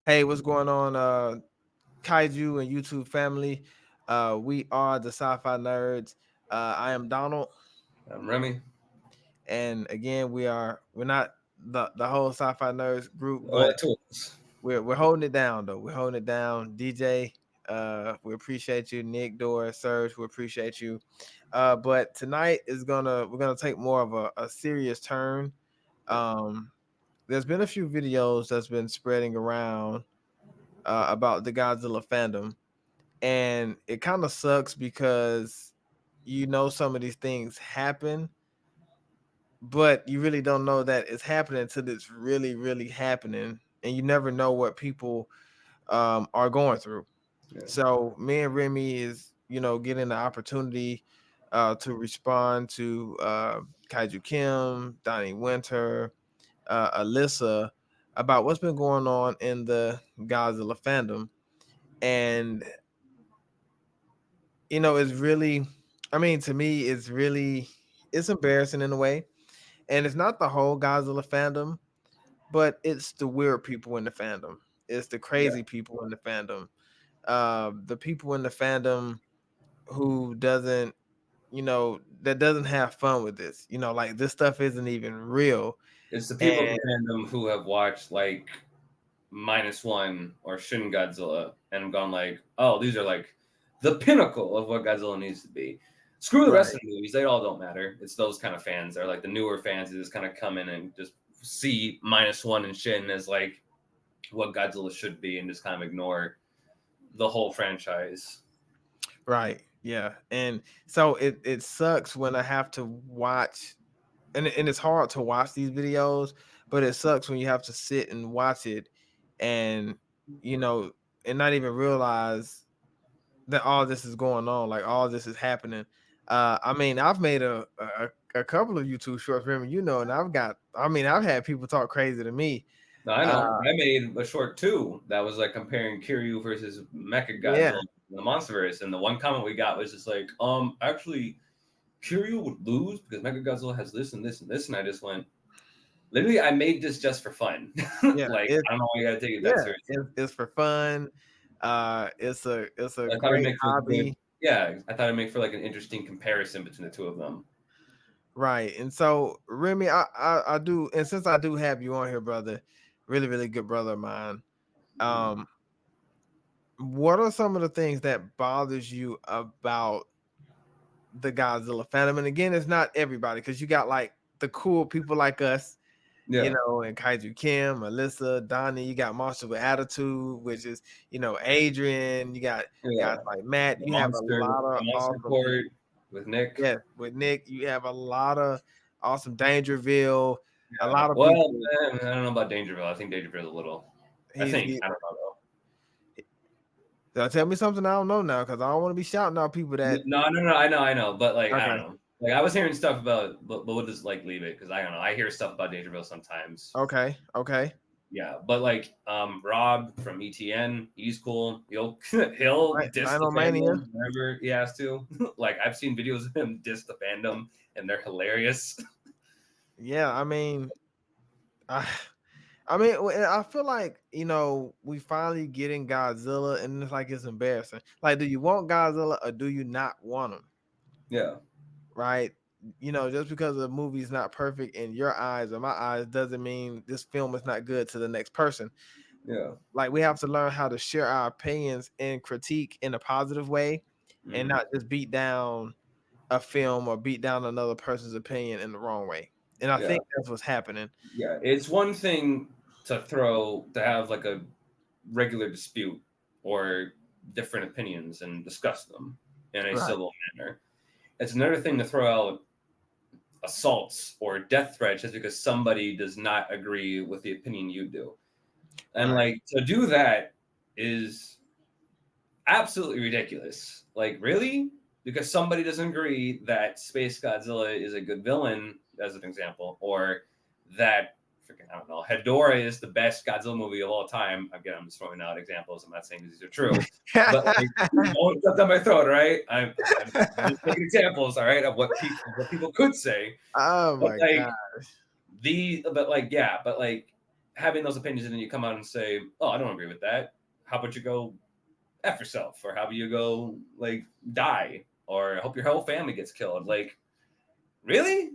Hey, what's going on, Kaiju and YouTube family? We are the Sci-Fi Nerds. I am Donald, I'm Remy. and again, we're not the whole Sci-Fi Nerds group, Well, but tools. we're holding it down though. We're holding it down. DJ, we appreciate you. Nick, Doris, Serge, we appreciate you. But tonight we're gonna take more of a serious turn. Um, there's been a few videos that's been spreading around about the Godzilla fandom, and it kind of sucks because some of these things happen, but you really don't know that it's happening until it's really really happening, and you never know what people are going through. Yeah. So me and Remy is getting the opportunity to respond to Kaiju Kim, Donnie Winter, Alyssa about what's been going on in the Godzilla fandom. And it's really, I mean, to me, it's embarrassing in a way. And it's not the whole Godzilla fandom, but it's the weird people in the fandom. It's the Yeah. crazy people in the fandom. The people in the fandom who that doesn't have fun with this. Like this stuff isn't even real. It's the people of And the fandom who have watched like -1 or Shin Godzilla and have gone like, oh, these are like the pinnacle of what Godzilla needs to be. Screw the rest right, of the movies; they all don't matter. It's those kind of fans. They're like the newer fans who just kind of come in and just see -1 and Shin as like what Godzilla should be, and just kind of ignore the whole franchise. right, yeah. And so it sucks when I have to watch, and it's hard to watch these videos, but it sucks when you have to sit and watch it, and you know and not even realize that all this is going on, like all this is happening. I mean, I've made a couple of YouTube shorts, remember, and I've had people talk crazy to me. No, I uh know. I made a short too that was like comparing Kiryu versus Mecha yeah, Godzilla in the Monsterverse, and the one comment we got was just like, actually, Kiryu would lose because Mecha Godzilla has this and this and this, and I just went, literally, I made this just for fun. yeah, Like, I don't know why you gotta take it that yeah, seriously. it's for fun. It's a I thought it'd great make for good. hobby. Yeah, I thought it'd make for like an interesting comparison between the two of them. Right. And so, Remy, I do, and since I do have you on here, brother, really, really good brother of mine. Um, what are some of the things that bothers you about the Godzilla fandom? And again, it's not everybody, because you got like the cool people like us, Yeah, and Kaiju Kim, Alyssa, Donnie. You got Monster with Attitude, which is Adrian. You got guys yeah. like Matt. You have a lot The of monster awesome people. report with Nick. Yeah, with Nick, you have a lot of awesome Dangerville. A Yeah. lot of Well, people. I don't know about Dangerville. I think Dangerville's a little. I He's think he, I don't know tell me something I don't know now, because I don't want to be shouting out people that. No, I know, but like I don't Okay, know. Like I was hearing stuff about, but we'll just like leave it because I don't know. I hear stuff about Dangerville sometimes. okay, okay. Yeah, but like Rob from ETN, he's cool. He'll Right, diss the Dinomania. fandom whenever he has to. Like I've seen videos of him diss the fandom, and they're hilarious. Yeah, I, I mean, I feel like we finally getting Godzilla, and it's like it's embarrassing. Like, do you want Godzilla or do you not want him? Yeah, Right? Just because the movie's not perfect in your eyes or my eyes doesn't mean this film is not good to the next person. yeah. Like, we have to learn how to share our opinions and critique in a positive way, and Mm. not just beat down a film or beat down another person's opinion in the wrong way. And I Yeah, think that's what's happening. yeah. It's one thing to have like a regular dispute or different opinions and discuss them in a Right. civil manner. It's another thing to throw out assaults or death threats just because somebody does not agree with the opinion you do. And Right. like to do that is absolutely ridiculous. Like, really? Because somebody doesn't agree that Space Godzilla is a good villain, as an example, or that freaking, I don't know, Hedorah is the best Godzilla movie of all time. Again, I'm just throwing out examples. I'm not saying these are true, but like, don't stuff down my throat, right? I'm just taking examples, all right, of what people could say. Oh But my like god. but like, yeah, but like having those opinions and then you come out and say, "Oh, I don't agree with that." How about you go F yourself, or how about you go like die, or I hope your whole family gets killed? Like, really?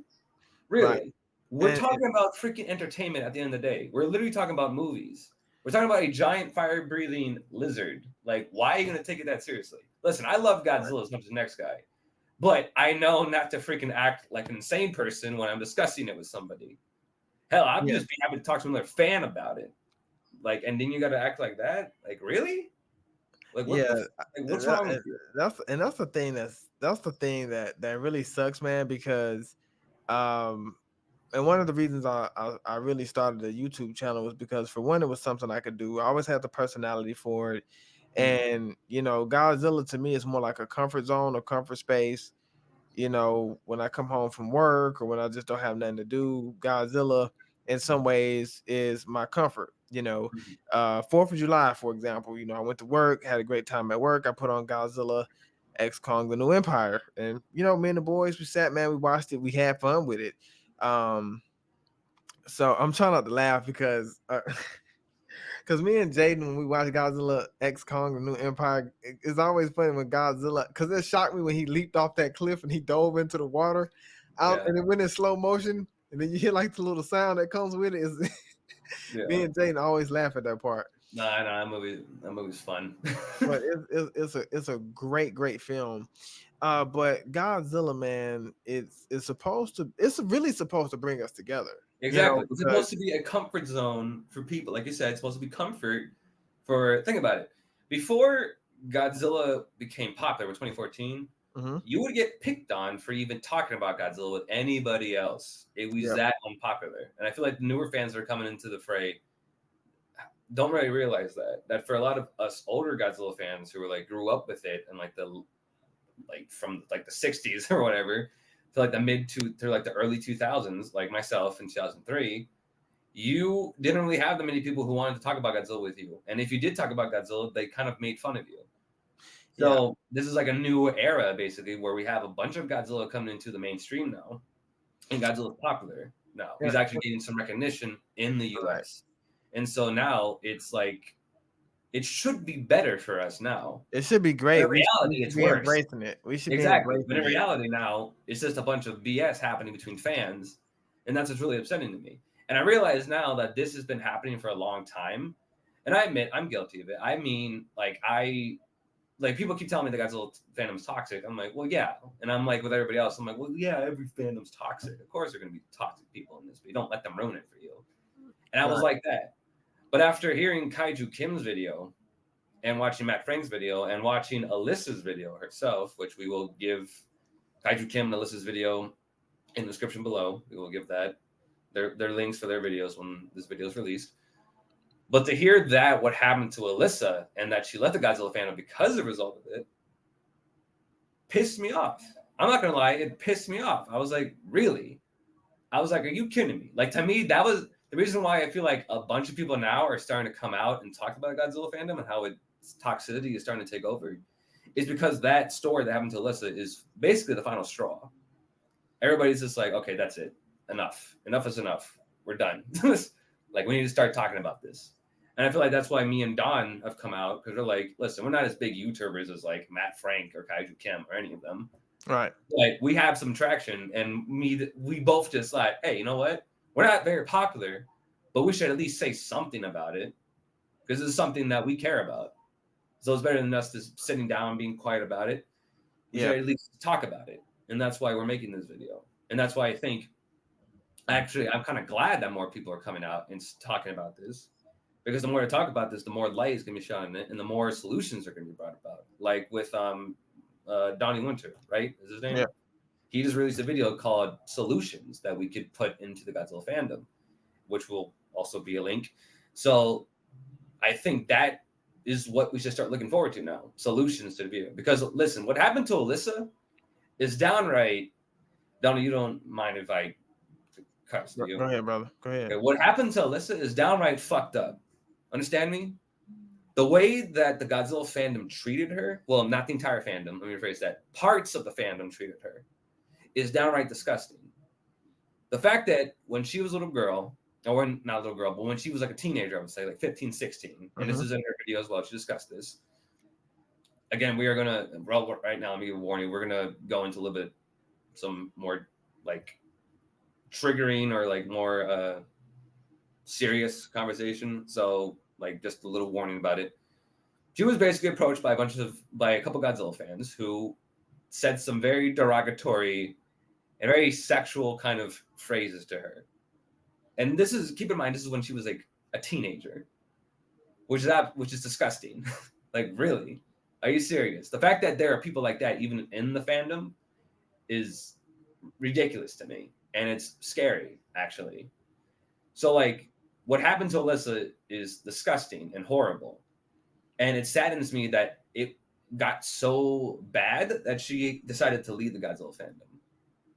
Right. Really? We're And talking about freaking entertainment at the end of the day. We're literally talking about movies. We're talking about a giant fire breathing lizard. Like, why are you gonna take it that seriously? Listen, I love right. Godzilla as much as the next guy, but I know not to freaking act like an insane person when I'm discussing it with somebody. Hell, I'd Yeah. just be happy to talk to another fan about it. Like, and then you got to act like that. Like, really? Like, what the? Yeah, Like, what's that, wrong with you? that's the thing that's the thing that really sucks, man. Because um, and one of the reasons I really started a YouTube channel was because for one, it was something I could do. I always had the personality for it, Mm, and Godzilla to me is more like a comfort zone or comfort space. When I come home from work or when I just don't have nothing to do, Godzilla in some ways is my comfort. mm, 4th of July, for example, I went to work, had a great time at work. I put on Godzilla X Kong the New Empire. And me and the boys, we sat, man, we watched it, we had fun with it. So I'm trying not to laugh because because me and Jaden, when we watch Godzilla X Kong: The New Empire, it's always funny when Godzilla, because it shocked me when he leaped off that cliff and he dove into the water, out, yeah, and it went in slow motion, and then you hear like the little sound that comes with it. Is me yeah. and Jaden always laugh at that part, Nah, nah, that movie's fun. but it's a great film. But Godzilla, man, it's really supposed to bring us together, Exactly. It's because supposed to be a comfort zone for people. Like you said, it's supposed to be comfort for. Think about it. Before Godzilla became popular in 2014, mhm, you would get picked on for even talking about Godzilla with anybody else. It was yeah, that unpopular. And I feel like the newer fans that are coming into the fray don't really realize that for a lot of us older Godzilla fans who were like grew up with it and like from like the 60s or whatever to like to like the early 2000s, like myself in 2003, you didn't really have that many people who wanted to talk about Godzilla with you. And if you did talk about Godzilla, they kind of made fun of you. yeah, So this is like a new era basically where we have a bunch of Godzilla coming into the mainstream now, and Godzilla's popular now. yeah, He's actually getting some recognition in the right. US. And so now it's like it should be better for us now. It should be But in great. We reality, should it's be worse. embracing it. We should be Exactly. But in embracing it. reality now, it's just a bunch of BS happening between fans. And that's what's really upsetting to me. And I realize now that this has been happening for a long time. And I admit I'm guilty of it. I mean, like people keep telling me the Godzilla fandom's toxic. I'm like, well, yeah. And I'm like with everybody else, I'm like, well, yeah, every fandom's toxic. Of course, there are going to be toxic people in this, but you don't let them ruin it for you. And I was Right. like that. But after hearing Kaiju Kim's video and watching Matt Frank's video and watching Alyssa's video herself, which we will give Kaiju Kim and Alyssa's video in the description below. We will give that their links for their videos when this video is released. But to hear that what happened to Alyssa and that she left the Godzilla fandom because of the result of it pissed me off. I'm not gonna lie, it pissed me off. I was like, really? I was like, are you kidding me? Like to me, that was the reason why I feel like a bunch of people now are starting to come out and talk about Godzilla fandom and how its toxicity is starting to take over. Is because that story that happened to Alyssa is basically the final straw. Everybody's just like, okay, that's it. Enough. Enough is enough. We're done. Like we need to start talking about this. And I feel like that's why me and Don have come out because we're like, listen, we're not as big YouTubers as like Matt Frank or Kaiju Kim or any of them. Right. Like we have some traction, and we both just like, hey, you know what? We're not very popular, but we should at least say something about it because this is something that we care about. So it's better than us just sitting down and being quiet about it. We Yeah. should at least talk about it, and that's why we're making this video. And that's why I think actually I'm kind of glad that more people are coming out and talking about this because the more I talk about this, the more light is going to be shone in it, and the more solutions are going to be brought about. Like with Donnie Winter, right? Is his Yeah. name? He just released a video called "Solutions" that we could put into the Godzilla fandom, which will also be a link. So I think that is what we should start looking forward to now. Solutions to the video. Because listen, what happened to Alyssa is downright. Donnie, you don't mind if I cuts to Go you? ahead, brother. Go ahead. Okay, what happened to Alyssa is downright fucked up. Understand me? The way that the Godzilla fandom treated her, well, not the entire fandom, let me rephrase that, parts of the fandom treated her, is downright disgusting. The fact that when she was a little girl, or not a little girl, but when she was like a teenager, I would say like 15, 16. And this Mm-hmm. is in her video as well. She discussed this. Again, we are gonna, well, right now, let me give a warning. We're gonna go into a little bit some more like triggering or like more serious conversation. So like just a little warning about it. She was basically approached by a couple Godzilla fans who said some very derogatory and very sexual kind of phrases to her. And this is, keep in mind, this is when she was like a teenager, which is disgusting. Like, really? Are you serious? The fact that there are people like that even in the fandom is ridiculous to me, and it's scary actually. So like what happened to Alyssa is disgusting and horrible. And it saddens me that it got so bad that she decided to leave the Godzilla fandom.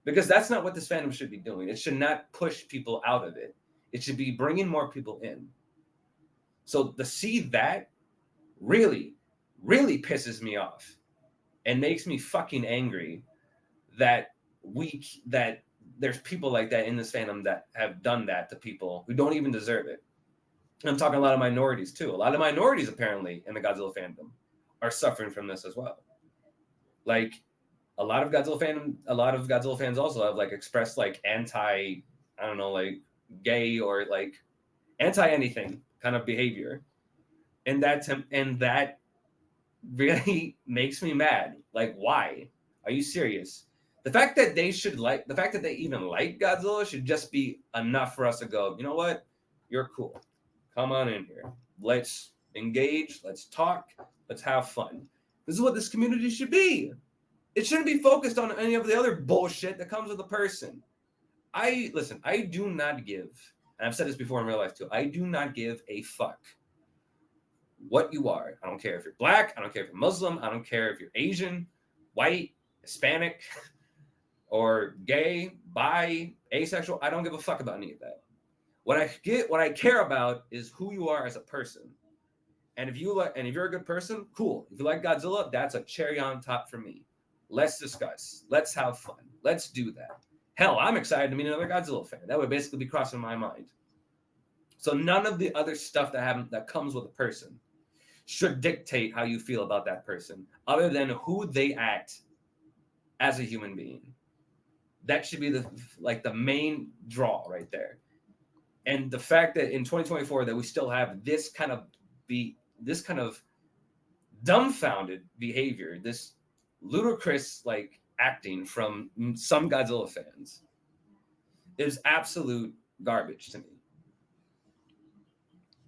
Because that's not what this fandom should be doing. It should not push people out of it. It should be bringing more people in. So to see that really, really pisses me off and makes me fucking angry that that there's people like that in this fandom that have done that to people who don't even deserve it. And I'm talking a lot of minorities too. A lot of minorities apparently in the Godzilla fandom are suffering from this as well. Like a lot of Godzilla fans also have like expressed like anti, I don't know, like gay or like anti anything kind of behavior, and that really makes me mad. Like, why? Are you serious? The fact that they even like Godzilla should just be enough for us to go, you know what? You're cool. Come on in here. Let's engage. Let's talk. Let's have fun. This is what this community should be. It shouldn't be focused on any of the other bullshit that comes with a person. I do not give, and I've said this before in real life too, I do not give a fuck what you are. I don't care if you're black, I don't care if you're Muslim, I don't care if you're Asian, white, Hispanic, or gay, bi, asexual. I don't give a fuck about any of that. What I care about is who you are as a person. And if you're a good person, cool. If you like Godzilla, that's a cherry on top for me. Let's discuss. Let's have fun. Let's do that. Hell, I'm excited to meet another Godzilla fan. That would basically be crossing my mind. So none of the other stuff that comes with a person should dictate how you feel about that person, other than who they act as a human being. That should be the main draw right there. And the fact that in 2024 that we still have this kind of dumbfounded behavior, this ludicrous like acting from some Godzilla fans is absolute garbage to me.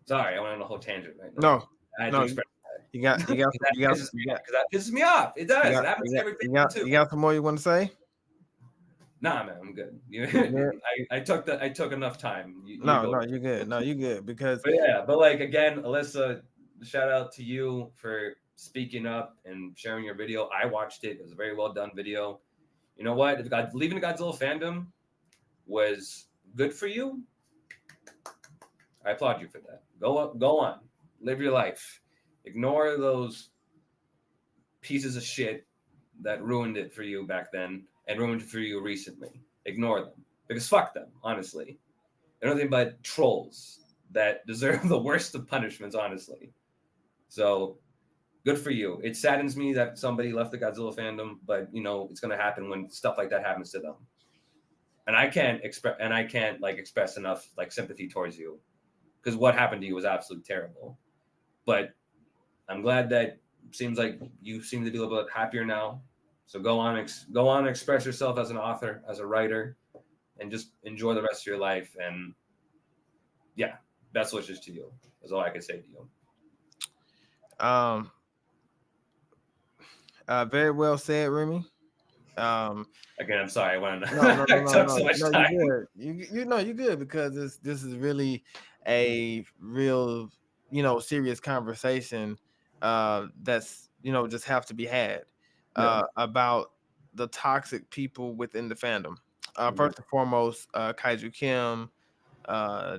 Sorry, I went on a whole tangent right now. No, I had to no, express you got, you got, you got, you got, because that pisses me off. It does. It happens to every fan too. you got some more you want to say? Nah, man, I'm good. Yeah. I took enough time. You No, go. no, you're good. No, you're good because But yeah, but like again, Alyssa, shout out to you for speaking up and sharing your video. I watched it. It was a very well done video. You know what? If leaving the Godzilla fandom was good for you, I applaud you for that. Go on, live your life. Ignore those pieces of shit that ruined it for you back then and ruined it for you recently. Ignore them because fuck them. Honestly, they're nothing but trolls that deserve the worst of punishments. Honestly, so good for you. It saddens me that somebody left the Godzilla fandom, but you know it's gonna happen when stuff like that happens to them. And I can't express enough like sympathy towards you because what happened to you was absolutely terrible. But I'm glad that seems like you seem to be a little bit happier now. So go on and express yourself as an author, as a writer, and just enjoy the rest of your life. And yeah, best wishes to you. That's all I can say to you. um, very well said, Remy. Again, I'm sorry. No, I took no, so much no, time. you're good. You know you're good because this is really a real serious conversation that's just have to be had Yeah. about the toxic people within the fandom. Mhm. First and foremost, Kaiju Kim,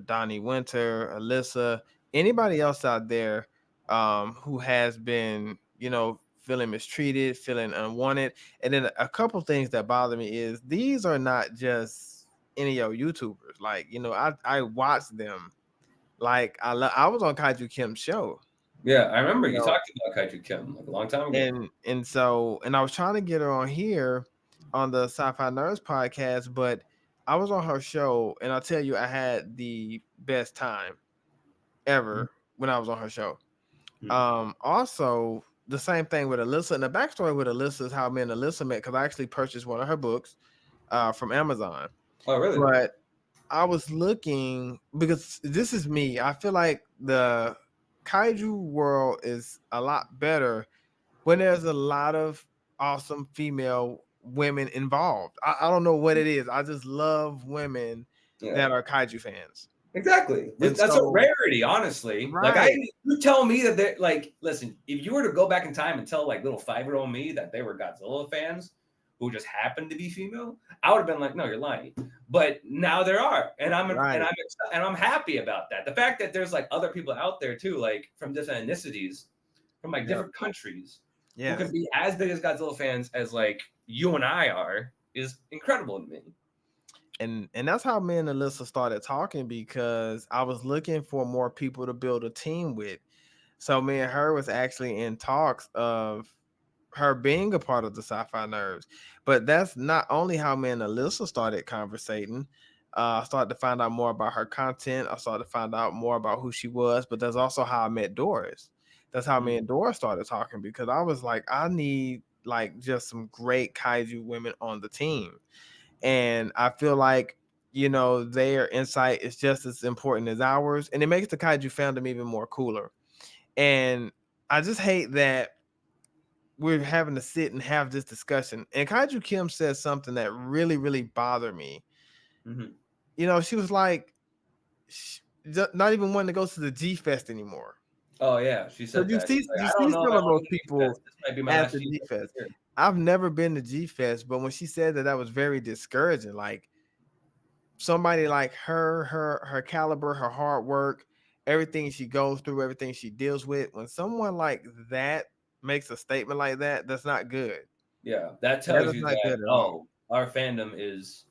Donnie Winter, Alyssa, anybody else out there who has been, feeling mistreated, feeling unwanted. And then a couple things that bother me is these are not just any of your YouTubers. Like, I watched them. Like, I was on Kaiju Kim's show, Yeah, I remember you you know, talked about Kaiju Kim like a long time ago. and I was trying to get her on here on the Sci-Fi Nerdz podcast, but I was on her show, and I'll tell you, I had the best time ever when I was on her show. Mhm. Also, the same thing with Alyssa. And the backstory with Alyssa is how me and Alyssa met, because I actually purchased one of her books from Amazon. Oh, really? But I was looking, because this is me. I feel like the kaiju world is a lot better when there's a lot of awesome female women involved. I don't know what it is. I just love women Yeah. that are kaiju fans. Exactly. And That's a so, rarity, honestly. Like right, you tell me that they're like, listen, if you were to go back in time and tell like little 5-year-old me that they were Godzilla fans who just happened to be female, I would have been like, no, you're lying. But now there are, and right. I'm happy about that. The fact that there's like other people out there too, like from different ethnicities, from like Yep. different countries, who can Yes. be as big as Godzilla fans as like you and I are, is incredible to me. And that's how me and Alyssa started talking, because I was looking for more people to build a team with. So me and her was actually in talks of her being a part of the Sci-Fi Nerds. But that's not only how me and Alyssa started conversating. I started to find out more about her content. I started to find out more about who she was. But that's also how I met Doris. That's how me Mm. and Doris started talking, because I was like, I need like just some great kaiju women on the team. And I feel like, their insight is just as important as ours, and it makes the kaiju fandom even more cooler. And I just hate that we're having to sit and have this discussion. And Kaiju Kim said something that really, really bothered me. Mm-hmm. She was like, not even wanting to go to the G Fest anymore. Oh yeah, she So said that. She's like, you I see don't know if some I of want those to go to G people Fest. This might be my at last the G G Fest Fest. here. I've never been to G Fest, but when she said that, that was very discouraging. Like, somebody like her caliber, her hard work, everything she goes through, everything she deals with. When someone like that makes a statement like that, that's not good. Yeah, that That tells is you not that good at all. our fandom is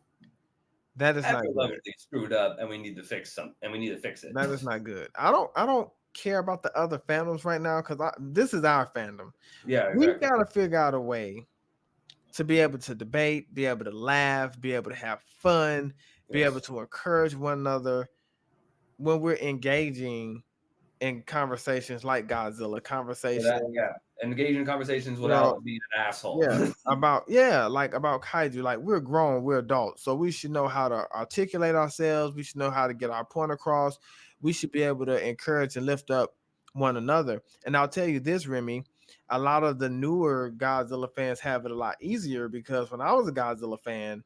That is not good. epidemically screwed up, and we need to fix some, and we need to fix it. That is not good. I don't care about the other fandoms right now, because this is our fandom. Yeah, We exactly. gotta figure out a way to be able to debate, be able to laugh, be able to have fun, be able Yes. to encourage one another when we're engaging in conversations like Godzilla, Without, conversations, yeah, engage in conversations you know, without being an asshole. yeah, like about kaiju. Like, we're grown, we're adults, so we should know how to articulate ourselves. We should know how to get our point across. We should be able to encourage and lift up one another. And I'll tell you this, Remy, a lot of the newer Godzilla fans have it a lot easier, because when I was a Godzilla fan,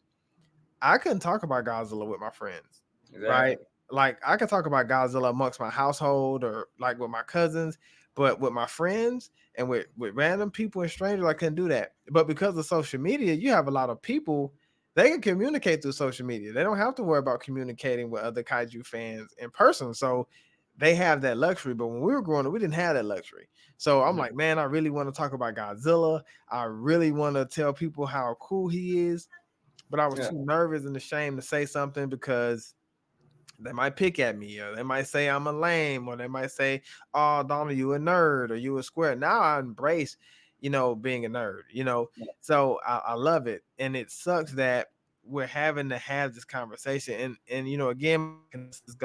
I couldn't talk about Godzilla with my friends, right? Exactly. Like, I could talk about Godzilla amongst my household, or like with my cousins, but with my friends and with random people and strangers, I couldn't do that. But because of social media, you have a lot of people, they can communicate through social media. They don't have to worry about communicating with other kaiju fans in person. So they have that luxury. But when we were growing up, we didn't have that luxury. So I'm Mhm. like, man, I really want to talk about Godzilla. I really want to tell people how cool he is, but I was Yeah. too nervous and ashamed to say something, because they might pick at me, or they might say I'm a lame, or they might say, "Oh, Donald, you a nerd, or you a square." Now I embrace, being a nerd. Yeah. So I love it, and it sucks that we're having to have this conversation. And again, my condolences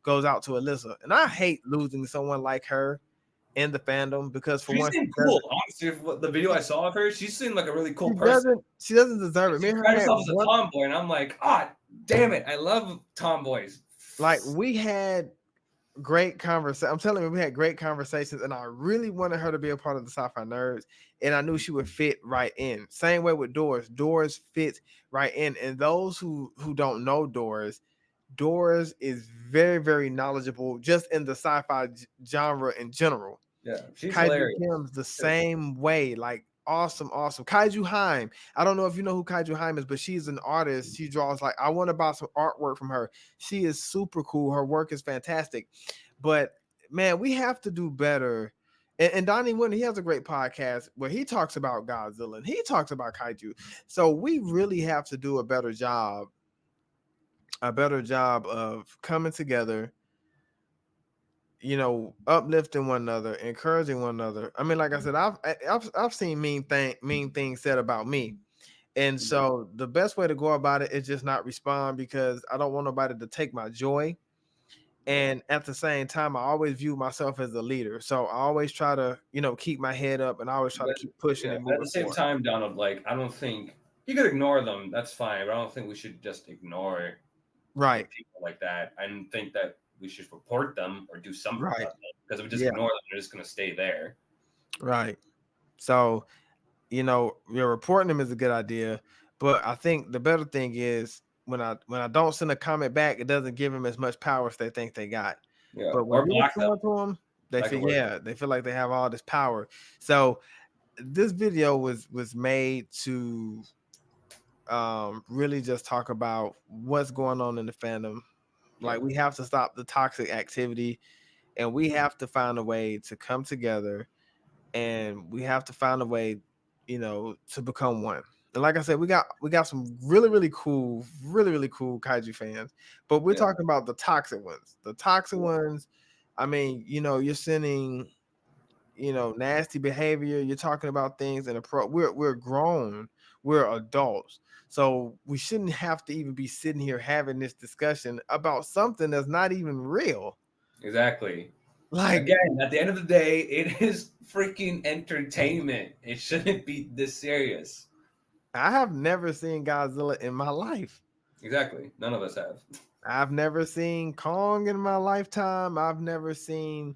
goes out to Alyssa, and I hate losing someone like her in the fandom, because for She one, seemed cool. Honestly, the video I saw of her, she seemed like a really cool person. she doesn't deserve it. Me She and her cried had herself as a one, tomboy, and I'm like, ah, damn it, I love tomboys. like, we had great conversation. I'm telling you, we had great conversations, and I really wanted her to be a part of the Sci-Fi Nerds, and I knew she would fit right in. Same way with Doris. Doris fits right in, and those who don't know Doris, Doris is very, very knowledgeable just in the sci-fi genre in general. Yeah, she's Kaiju hilarious. Kim's the same way, like, awesome, awesome. Kaiju Haim. I don't know if you know who Kaiju Haim is, but she's an artist. She draws, like, I want to buy some artwork from her. She is super cool. Her work is fantastic. But man, we have to do better. And Donnie Winter, he has a great podcast where he talks about Godzilla and he talks about kaiju. So we really have to do a better job a better job of coming together, uplifting one another, encouraging one another. I mean, like I said, I've seen mean things said about me. And Yeah. so the best way to go about it is just not respond, because I don't want nobody to take my joy. Yeah. And at the same time, I always view myself as a leader. So I always try to, keep my head up, and I always try to But keep pushing yeah, and but at moving the same forward. time, Donald, like I don't think you could ignore them. That's fine, but I don't think we should just ignore Right. like people like that. I don't think that we should report them or do something Right. about them because if we just Yeah. ignore them, they're just gonna stay there. Right. So, reporting them is a good idea. But I think the better thing is, when I don't send a comment back, it doesn't give them as much power as they think they got. Yeah, But when or we block them. respond to them, That could work. they feel like they have all this power. So this video was made to really just talk about what's going on in the fandom. Yeah, Like, we have to stop the toxic activity, and we have to find a way to come together, and we have to find a way, to become one. And like I said, we got some really really cool kaiju fans, but we're yeah, talking about the toxic ones. The toxic ones. I mean, you're sending, nasty behavior. You're talking about things in a pro. We're grown. We're adults. So we shouldn't have to even be sitting here having this discussion about something that's not even real. exactly. Like, Again, at the end of the day, it is freaking entertainment. It shouldn't be this serious. I have never seen Godzilla in my life. Exactly. None of us have. I've never seen Kong in my lifetime. I've never seen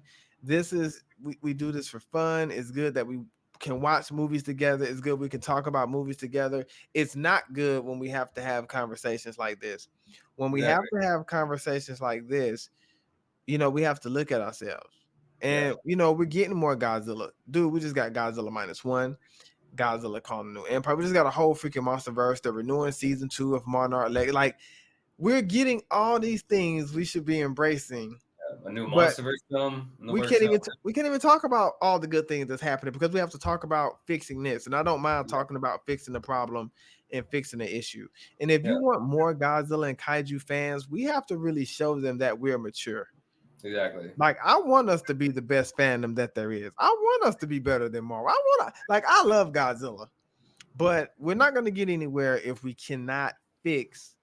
we do this for fun. It's good that we can watch movies together. It's good we can talk about movies together. It's not good when we have to have conversations like this. When we have Exactly. to have conversations like this, we have to look at ourselves. Yeah. And we're getting more Godzilla. Dude, we just got Godzilla -1. Godzilla Kong the New Empire. We just got a whole freaking Monsterverse. They're renewing season 2 of Monarch. Like, we're getting all these things we should be embracing, A new but Monsterverse film in the we works can't now. even we can't even talk about all the good things that's happening, because we have to talk about fixing this. And I don't mind Yeah. talking about fixing the problem and fixing the issue. And if Yeah. you want more Godzilla and kaiju fans, we have to really show them that we're mature. Exactly. Like, I want us to be the best fandom that there is. I want us to be better than Marvel. I love Godzilla, but we're not going to get anywhere if we cannot fix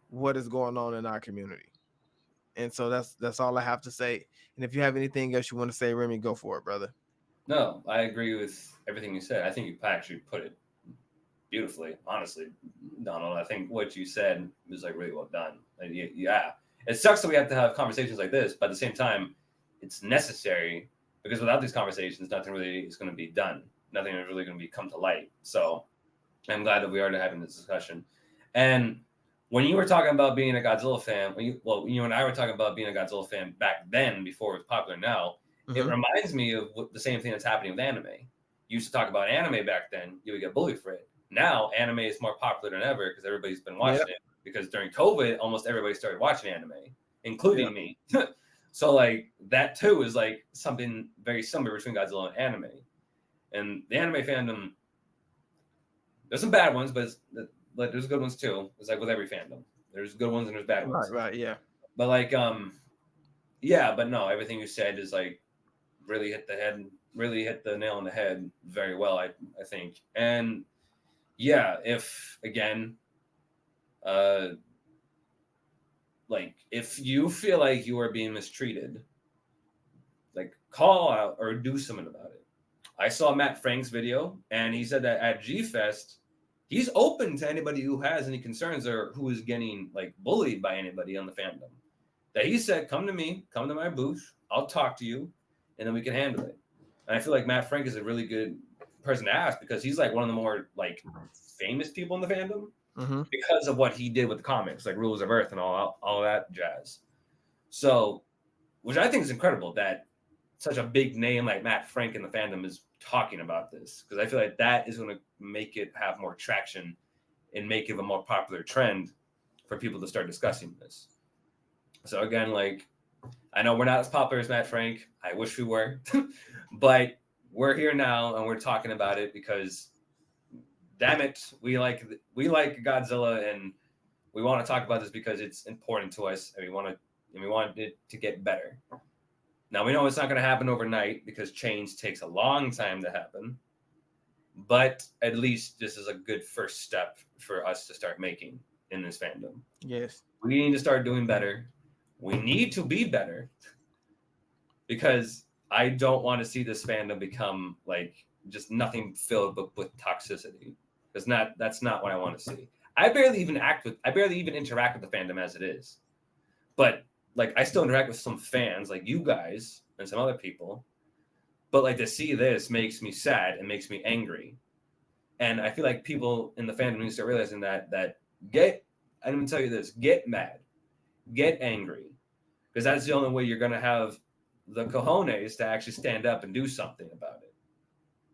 what is going on in our community. And so that's all I have to say. And if you have anything else you want to say, Remy, go for it, brother. No, I agree with everything you said. I think you actually put it beautifully, honestly, Donald. I think what you said was like really well done. Like, yeah, it sucks that we have to have conversations like this, but at the same time, it's necessary because without these conversations, nothing really is going to be done. Nothing is really going to be come to light. So I'm glad that we are having this discussion. And when you were talking about being a Godzilla fan, you and I were talking about being a Godzilla fan back then before it was popular now, it Mm-hmm. reminds me of the same thing that's happening with anime. You used to talk about anime back then, you would get bullied for it. Now, anime is more popular than ever because everybody's been Yeah. watching it. Because during COVID, almost everybody started watching anime, Yeah. including me. So, like, that too is like something very similar between Godzilla and anime. And the anime fandom, there's some bad ones, but there's good ones too. It's like with every fandom. There's good ones and there's bad Right. ones. Right. Yeah. But like, yeah, but no, everything you said is like really hit the nail on the head very well. I think, and yeah, if again, uh, like if you feel like you are being mistreated, like call out or do something about it. I saw Matt Frank's video, and he said that at G Fest, he's open to anybody who has any concerns or who is getting like bullied by anybody on the fandom. That he said, "Come to me, come to my booth, I'll talk to you, and then we can handle it." And I feel like Matt Frank is a really good person to ask because he's like one of the more like famous people in the fandom Mm-hmm. because of what he did with the comics, like Rules of Earth and all that jazz. So, which I think is incredible that such a big name like Matt Frank in the fandom is talking about this because I feel like that is going to make it have more traction and make it a more popular trend for people to start discussing this. So again, like I know we're not as popular as Matt Frank. I wish we were, but we're here now and we're talking about it because, damn it, we like Godzilla and we want to talk about this because it's important to us, and we want it to get better. Now we know it's not going to happen overnight because change takes a long time to happen, but at least this is a good first step for us to start making in this fandom. Yes. We need to start doing better. We need to be better because I don't want to see this fandom become like just nothing filled but with toxicity. That's not what I want to see. I barely even interact with the fandom as it is. But like I still interact with some fans like you guys and some other people. But like to see this makes me sad and makes me angry. And I feel like people in the fandom need to start realizing that I'm gonna tell you this, get mad, get angry. Because that's the only way you're gonna have the cojones to actually stand up and do something about it.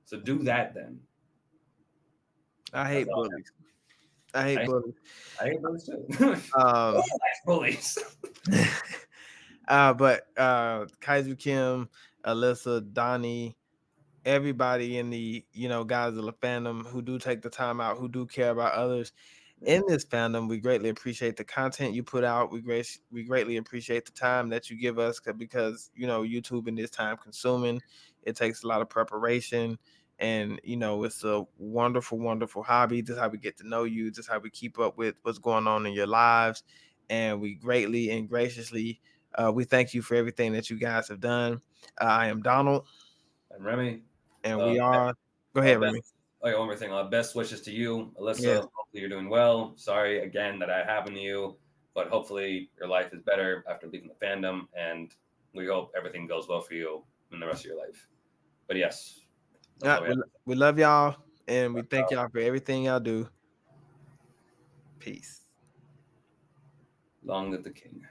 So do that then. I That's hate all bullies. I hate I, bullies. I hate those too. Um, Bullies. but Kaiju Kim, Alyssa, Donnie, everybody in the Godzilla fandom who do take the time out, who do care about others in this fandom, we greatly appreciate the content you put out. We greatly appreciate the time that you give us because YouTube in this time consuming. It takes a lot of preparation, and it's a wonderful, wonderful hobby. This is how we get to know you. This is how we keep up with what's going on in your lives, and we greatly and graciously we thank you for everything that you guys have done. I am Donald, And Remy, and we uh, are. Go ahead, best. Remy. Oh, yeah, one more thing. Best wishes to you, Alyssa. Yes. Hopefully you're doing well. Sorry again that that happened to you, but hopefully your life is better after leaving the fandom, and we hope everything goes well for you in the rest of your life. But yes, that's Yeah, all we have. we love y'all, and we thank y'all for everything y'all do. Peace. Long live the king.